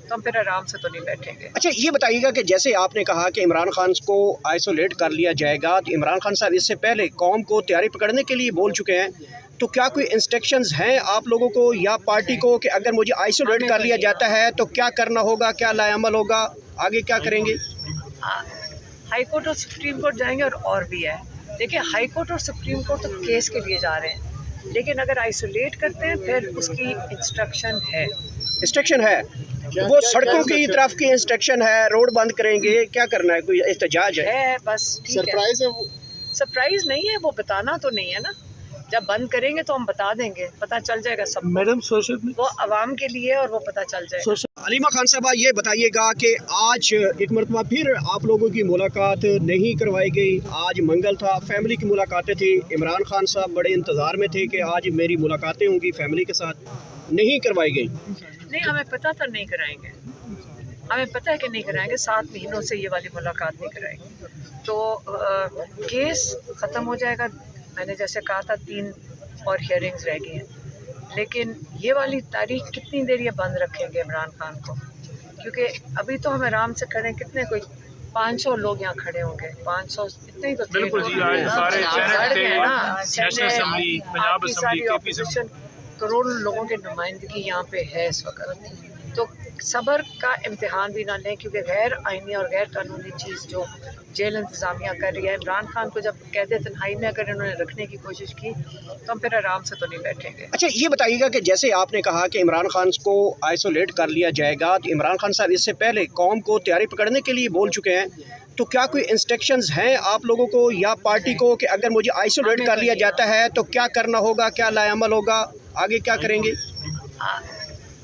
तो हम फिर आराम से तो नहीं बैठेंगे। अच्छा, ये बताइएगा कि जैसे आपने कहा कि इमरान खान को आइसोलेट कर लिया जाएगा, तो इमरान खान साहब इससे पहले कौम को तैयारी पकड़ने के लिए बोल चुके हैं, तो क्या कोई इंस्ट्रक्शंस हैं आप लोगों को या पार्टी को कि अगर मुझे आइसोलेट कर लिया जाता है तो क्या करना होगा, क्या लाएअमल होगा, आगे क्या करेंगे? हाई कोर्ट और सुप्रीम कोर्ट जाएंगे और भी है। देखिए, हाई कोर्ट और सुप्रीम कोर्ट तो केस के लिए जा रहे हैं, लेकिन अगर आइसोलेट करते हैं फिर उसकी इंस्ट्रक्शन है। इंस्ट्रक्शन है वो सड़कों की तरफ की इंस्ट्रक्शन है, रोड बंद करेंगे, क्या करना है, कोई एहतजाज है? बस ठीक सरप्राइज है वो? सरप्राइज नहीं है, वो बताना तो नहीं है ना। जब बंद करेंगे तो हम बता देंगे, पता चल जाएगा सब। मैडम सोशल वो आवाम के लिए और वो पता चल जाएगा। अलीमा खान साहबा, ये बताइएगा कि आज एक मरतबा फिर आप लोगों की मुलाकात नहीं करवाई गई। आज मंगल था, फैमिली की मुलाकातें थी। इमरान खान साहब बड़े इंतज़ार में थे कि आज मेरी मुलाकातें होंगी फैमिली के साथ, नहीं करवाई गई। नहीं, हमें पता था नहीं कराएंगे, हमें पता है कि नहीं कराएंगे। 7 महीनों से ये वाली मुलाकात नहीं कराएंगे तो केस ख़त्म हो जाएगा। मैंने जैसे कहा था 3 और हियरिंग्स रह गई हैं, लेकिन ये वाली तारीख कितनी देर ये बंद रखेंगे इमरान खान को, क्योंकि अभी तो हम आराम से खड़े हैं। कितने कोई 500 लोग यहाँ खड़े होंगे, 500 इतने ही तो थे। बिल्कुल जी, सारे national assembly, Punjab assembly, opposition, करोड़ों लोगों की नुमाइंदगी यहाँ पे है इस वक्त। तो सब्र का इम्तिहान भी ना लें, क्योंकि गैर आइनी और गैर कानूनी चीज़ जो जेल इंतज़ामिया कर रही है, इमरान खान को जब कैद तन्हाई में अगर इन्होंने रखने की कोशिश की तो हम फिर आराम से तो नहीं बैठेंगे। अच्छा, ये बताइएगा कि जैसे आपने कहा कि इमरान खान को आइसोलेट कर लिया जाएगा, तो इमरान खान साहब इससे पहले कौम को तैयारी पकड़ने के लिए बोल चुके हैं, तो क्या कोई इंस्ट्रक्शंस हैं आप लोगों को या पार्टी को कि अगर मुझे आइसोलेट कर लिया जाता है तो क्या करना होगा, क्या लाएअमल होगा, आगे क्या करेंगे?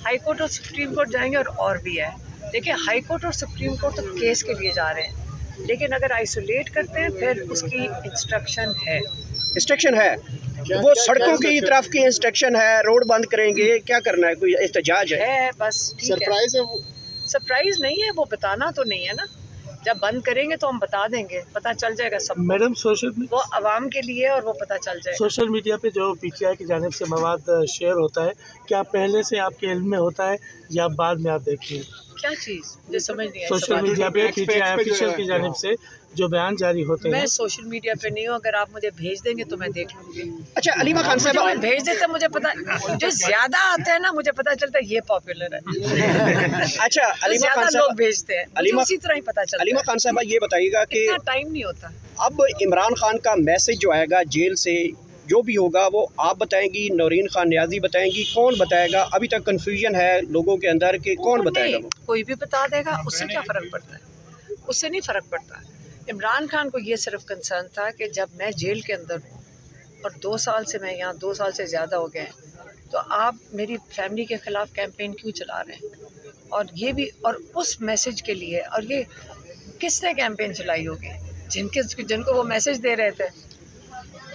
हाई कोर्ट और सुप्रीम कोर्ट जाएंगे और भी है। देखिए, हाई कोर्ट और सुप्रीम कोर्ट तो केस के लिए जा रहे हैं, लेकिन अगर आइसोलेट करते हैं फिर उसकी इंस्ट्रक्शन है। इंस्ट्रक्शन है वो सड़कों की तरफ की इंस्ट्रक्शन है, रोड बंद करेंगे, क्या करना है, कोई एहतजाज है? बस ठीक है। सरप्राइज है वो? सरप्राइज नहीं है, वो बताना तो नहीं है ना। जब बंद करेंगे तो हम बता देंगे, पता चल जाएगा सब। मैडम सोशल वो आवाम के लिए और वो पता चल जाएगा। सोशल मीडिया पे जो पीटीआई की जानिब से मवाद शेयर होता है, क्या पहले से आपके इल्म में होता है या बाद में आप देखती हैं? क्या चीज़ मुझे समझ नहीं आई। सोशल मीडिया पे पीटीआई ऑफिशियल की जानिब से जो बयान जारी होते हैं। मैं सोशल मीडिया पे नहीं हूँ, अगर आप मुझे भेज देंगे तो मैं देख लूँगी। अच्छा, अलीमा खान साहब, मुझे भेज देते मुझे पता, जो ज़्यादा आता है ना मुझे पता चलता है ये पॉपुलर है। अच्छा, अलीमा खान लोग साहब, भेजते हैं, मुझे उसी तरह ही पता चलता है। अलीमा खान साहब, ये बताइएगा कि इतना टाइम नहीं होता। अब इमरान खान का मैसेज जो आएगा जेल से, जो भी होगा वो आप बताएंगी, नौरीन खान नियाजी बताएंगी, कौन बताएगा? अभी तक कंफ्यूजन है लोगों के अंदर कि कौन बताएगा? वो कोई भी बता देगा, उससे क्या फ़र्क पड़ता है? उससे नहीं फ़र्क पड़ता। इमरान खान को ये सिर्फ कंसर्न था कि जब मैं जेल के अंदर हूँ और 2 साल से मैं यहाँ, 2 साल से ज़्यादा हो गए हैं, तो आप मेरी फैमिली के ख़िलाफ़ कैंपेन क्यों चला रहे हैं? और ये भी, और उस मैसेज के लिए, और ये किसने कैंपेन चलाई होगी? जिनको वो मैसेज दे रहे थे।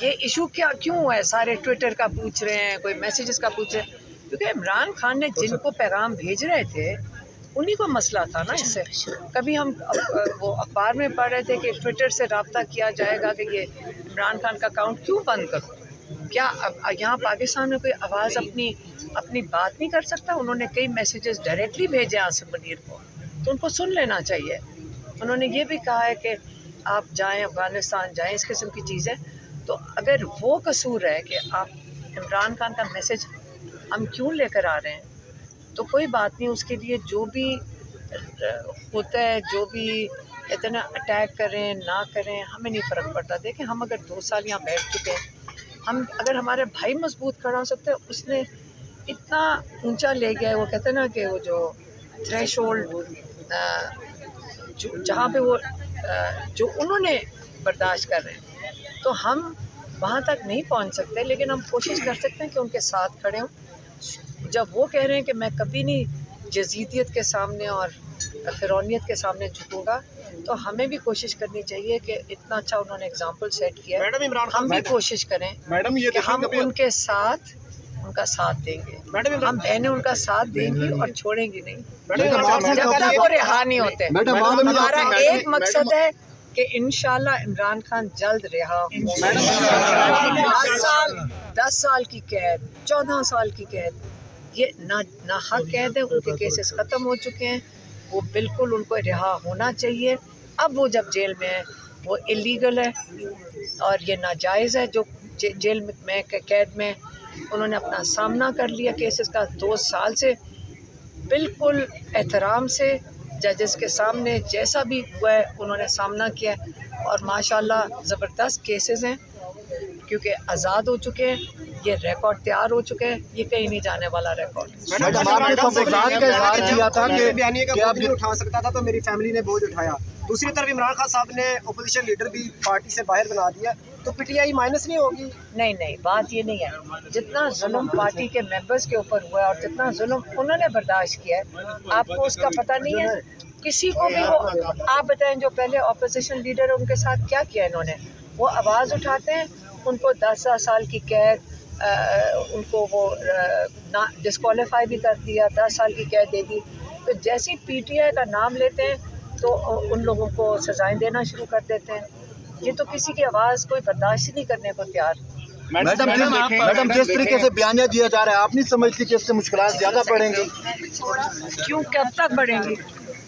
ये इशू क्यों है? सारे ट्विटर का पूछ रहे हैं, कोई मैसेजेस का पूछ रहे हैं, क्योंकि इमरान खान ने जिनको पैगाम भेज रहे थे उन्हीं को मसला था ना इससे। कभी हम वो अखबार में पढ़ रहे थे कि ट्विटर से रब्ता किया जाएगा कि ये इमरान खान का अकाउंट क्यों बंद करो। क्या यहाँ पाकिस्तान में कोई आवाज़ अपनी बात नहीं कर सकता? उन्होंने कई मैसेजेस डायरेक्टली भेजे आसिफ मुनीर को, तो उनको सुन लेना चाहिए। उन्होंने ये भी कहा है कि आप जाएँ अफ़गानिस्तान जाएँ, इस किस्म की चीज़ें। तो अगर वो कसूर है कि आप इमरान खान का मैसेज हम क्यों लेकर आ रहे हैं, तो कोई बात नहीं। उसके लिए जो भी होता है, जो भी इतना अटैक करें ना करें, हमें नहीं फ़र्क पड़ता। देखें, हम अगर 2 साल यहाँ बैठ चुके हैं, हम अगर हमारे भाई मजबूत खड़ा हो सकते हैं, उसने इतना ऊंचा ले गया है। वो कहते हैं ना कि वो जो थ्रेशोल्ड जहाँ पे वो जो उन्होंने बर्दाश्त कर रहे हैं, तो हम वहाँ तक नहीं पहुँच सकते, लेकिन हम कोशिश कर सकते हैं कि उनके साथ खड़े हों। जब वो कह रहे हैं कि मैं कभी नहीं जजीदियत के सामने और फिरौनियत के सामने झुकूंगा, तो हमें भी कोशिश करनी चाहिए कि इतना अच्छा उन्होंने एग्जाम्पल सेट किया है, हम भी कोशिश करें मैडम ये कि हम उनके साथ उनका साथ देंगे। हम बहनें उनका साथ देंगी और छोड़ेंगी नहीं जब तक वो रिहा नहीं होते। हमारा एक मकसद है कि इंशाल्लाह इमरान खान जल्द रिहा हो। 10 साल की कैद, 14 साल की कैद, ये ना हक कैद है, उनके केसेस ख़त्म हो चुके हैं, वो बिल्कुल उनको रिहा होना चाहिए। अब वो जब जेल में है वो इलीगल है और ये नाजायज़ है जो जेल में कैद में उन्होंने अपना सामना कर लिया केसेस का 2 साल से बिल्कुल एहतराम से जजेस के सामने जैसा भी हुआ है उन्होंने सामना किया और माशाल्लाह ज़बरदस्त केसेस हैं क्योंकि आज़ाद हो चुके हैं, ये रिकॉर्ड तैयार हो चुके हैं, ये कहीं नहीं जाने वाला रिकॉर्ड। मैडम आपने तफज़ात का इज़हार किया था कि बयानी का बोझ नहीं उठा सकता था तो मेरी फैमिली ने बोझ उठाया। दूसरी तरफ इमरान खान साहब ने अपोजिशन लीडर भी पार्टी से बाहर बना दिया, तो पीटीआई माइनस नहीं होगी? नहीं, बात ये नहीं है। जितना जुल्म पार्टी के मेंबर्स के ऊपर हुआ है और जितना जुल्म उन्होंने बर्दाश्त किया है, आपको उसका पता नहीं है किसी को भी। वो आप बताएं जो पहले अपोजिशन लीडर है उनके साथ क्या किया इन्होंने? वो आवाज़ उठाते हैं, उनको 10 साल की कैद, उनको वो ना डिस्क्वालीफाई भी कर दिया, 10 साल की कैद दे दी। तो जैसे पीटीआई का नाम लेते हैं तो उन लोगों को सजाएं देना शुरू कर देते हैं। ये तो किसी की आवाज़ कोई बर्दाश्त नहीं करने को तैयार। मैडम जिस तरीके से बयानिया दिया जा रहा है, आप नहीं समझती कि इससे मुश्किलात ज़्यादा बढ़ेंगी? क्यों, कब तक बढ़ेंगी?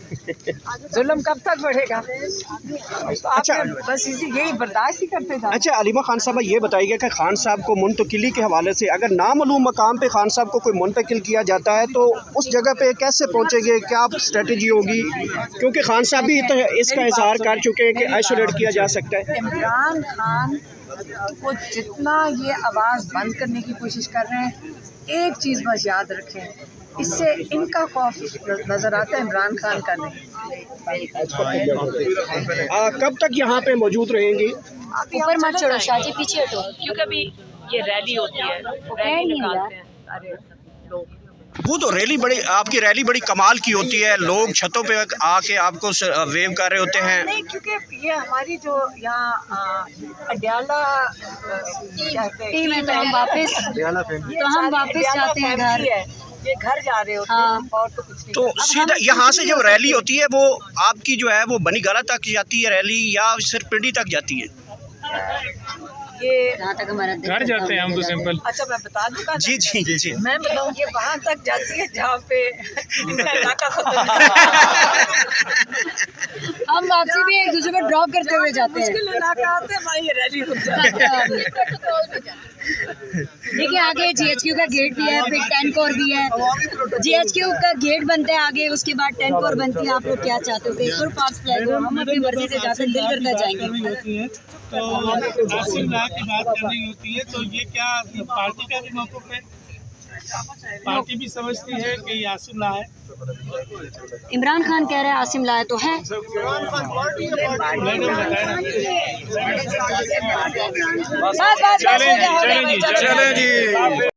जुल्म कब तक बढ़ेगा? तो अच्छा, बस यही बर्दाश्त ही करते जाओ। अच्छा अलीमा खान साहब ये बताइए कि खान साहब को मुंतकिली के हवाले से अगर नामालूम मकाम पे खान साहब को कोई मुंतकिल किया जाता है तो उस जगह पे कैसे पहुंचेंगे, क्या स्ट्रेटजी होगी? क्योंकि खान साहब भी तो इसका इजहार कर चुके हैं कि आइसोलेट किया जा सकता है। इमरान खान को जितना ये आवाज़ बंद करने की कोशिश कर रहे हैं, एक चीज़ बस याद रखें, इससे इनका खौफ नज़र आता है, इमरान खान का नहीं। कब तक यहाँ पे मौजूद रहेंगी? ऊपर मत चढ़ो शाजी, पीछे हटो। क्योंकि अभी ये रैली होती है, रैली निकालते हैं सारे लोग। वो तो रैली बड़ी, आपकी रैली बड़ी कमाल की होती है, लोग छतों पे आके आपको वेव कर रहे होते हैं। नहीं, क्योंकि ये हमारी जो यहाँ अड्याला टीम है, तो हम वापस जाते हैं घर। ये घर जा रहे होते हैं और तो कुछ नहीं। तो सीधा यहाँ से जब रैली होती है वो आपकी जो है वो बनीगाला तक जाती है रैली या सिर्फ पिंडी तक जाती है? ये जहाँ तक हमारा घर जाते हैं हम तो सिंपल। अच्छा मैं बता दूँगा। जी। मैं बताऊँ ये वहाँ तक जाती है जहाँ पे इनका इलाका खत्म है। हम वापसी भी एक दूसरे को ड्रॉप करते हुए जाते हैं। मुश्किल इलाका आते हैं, वहाँ ये रैली रुक जाती है। देखिए आगे GHQ का गेट भी है, फिर 10 कोर भी है। GHQ का गेट बनता है आगे, उसके बाद 10 कोर बनती है। आप लोग क्या चाहते हो कि एक और फास्ट फ्लैग हो? हम अपनी मर्जी से जाते हैं, दिल करता जाएंगे। तो आसिम ला की बात करनी होती है, तो ये क्या पार्टी का भी मौक़िफ़ है? पार्टी भी समझती है कि आसिम ला है? इमरान खान कह रहे हैं आसिम ला है तो है। मैडम बताएं। चलें जी।